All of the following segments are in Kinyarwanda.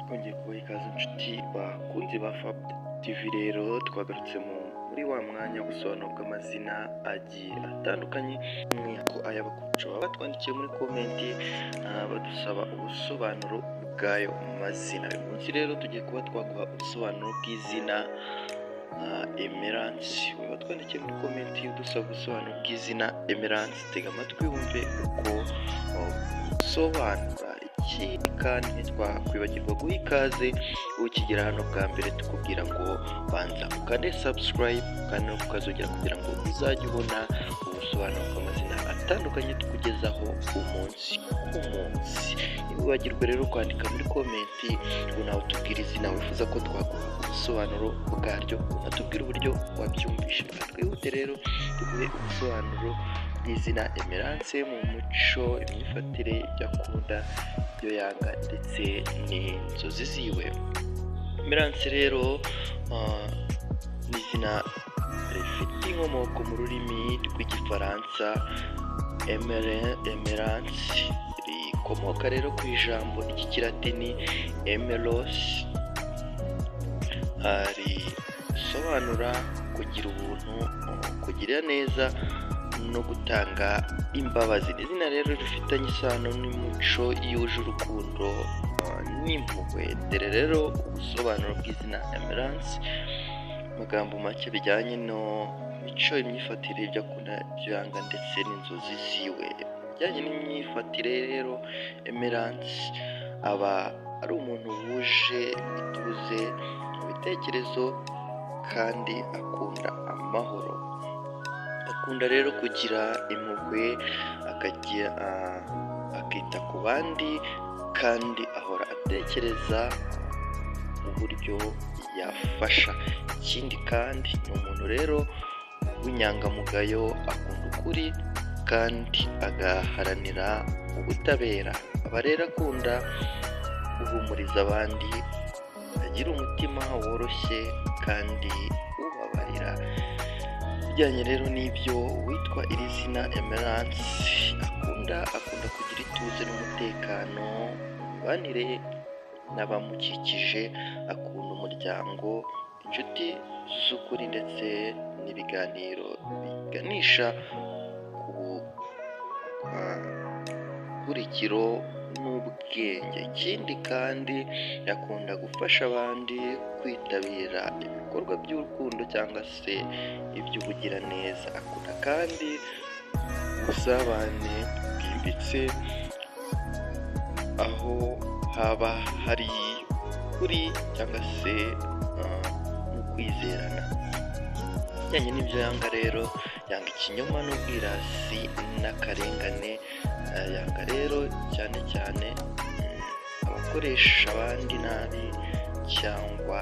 Twongeye kubaha ikaze inshuti bakunzi ba Fab TV. Rero twagarutse muri wa mwanya gusobanura bw'amazina agiye atandukanye, ko aya bakuca baba batwandikiye muri komenti badusaba ubusobanuro bw'ayo mazina. Uyu munsi rero tugiye kuba twaguha ubusobanuro bw'izina Emerance. Watwandikiye muri komenti udusaba ubusobanuro bw'izina Emerance, tega amatwi wumve uko usobanura. Ikindi kandi ntitwakwibagirwa guha ikaze ukigera hano bwa mbere, tukubwira ngo banza ukande subscribe kandi ukazogera kugira ngo uzajye ubona ubusobanuro bw'amazina atandukanye tukugezaho umunsi ku munsi. Ntiwibagirwe rero kwandika muri komenti nawe utubwira izina wifuza ko twaguha ubusobanuro bwaryo, unatubwira uburyo wabyumvishe. Twihute rero tuguhe ubusobanuro bw'izina Emerance mu muco, imyifatire, ibyo akunda, ibyo yanga ndetse n'inzozi ziwe. Emerance rero ni izina rifite inkomoko mu rurimi rw'igifaransa. Emerance rikomoka rero ku ijambo ry'ikilatini emeros, risobanura kugira ubuntu, kugirira neza no gutanga imbabazi. Ni izina rero rifitanye isano n'umuco yuje urukundo n'impuhwe. Dore rero ubusobanuro bw'izina Emerance, amagambo make bijyanye no mico, imyifatire, ibyo akunda, ibyo yanga ndetse n'inzozi ziwe. Bijyanye n'imyifatire rero, Emerance aba ari umuntu wuje ituze mu bitekerezo kandi akunda amahoro. Akunda rero kugira impuhwe, akita ku bandi kandi ahora atekereza uburyo yafasha. Ikindi kandi ni umuntu rero w'inyangamugayo, akunda ukuri kandi agaharanira ubutabera. Aba rero akunda guhumuriza abandi, agira umutima woroshye kandi ubabarira. Bijyanye rero n'ibyo witwa iri zina Emerance akunda kugira ituze n'umutekano mu mibanire n'abamukikije, akunda umuryango, inshuti z'ukuri ndetse n'ibiganiro biganisha ku bukurikiro n'ubwenge. Ikindi kandi yakunda gufasha abandi kwitabira ibikorwa by'urukundo cyangwa se iby'ubugiraneza. Akunda kandi ubusabane bwimbitse, aho haba hari kuri cyangwa se no kwizerana. Bijyanye n'ibyo yanga rero, yanga ikinyoma n'ubwirasi n'akarengane. Yanga rero cyane cyane abakoresha abandi nabi cyangwa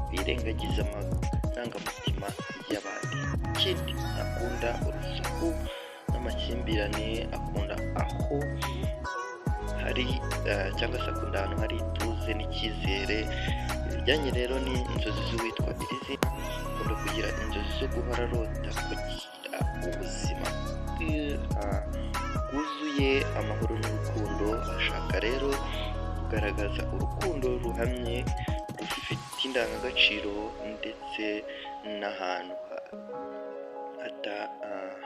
birengagiza amarangamutima y'abandi. Ikindi akunda urusaku n'amakimbirane, akunda aho hari cyangwa se akunda ahantu hari ituze n'icyizere. Ibijyanye rero n'inzozi z'uwitwa iri zina, akunda kugira inzozi zo guhora arota kugira ubuzima bwuzuye amahoro n'urukundo. Ashaka rero kugaragaza urukundo ruhamye, rufite indangagaciro ndetse n'ahantu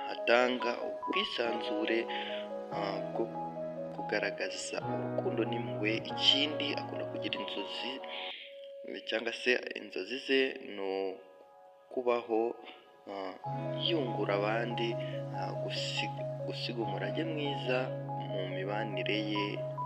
hatanga ubwisanzure bwo kugaragaza urukundo n'impuhwe. Ikindi akunda kugira inzozi cyangwa se inzozi ze ni ukubaho yungura abandi, gusiga umurage mwiza mu mibanire ye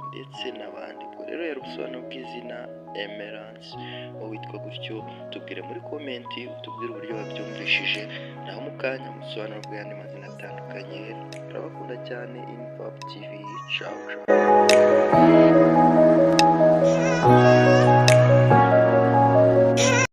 ndetse n'abandi. Ubwo rero yari ubusobanuro bw'izina Emerance. wowe witwa gutyo tubwire muri komenti, utubwire uburyo wabyumvishije. naho mu kanya ubusobanuro bw'ayandi mazina atandukanye. Turabakunda cyane. Fab TV. Ciao.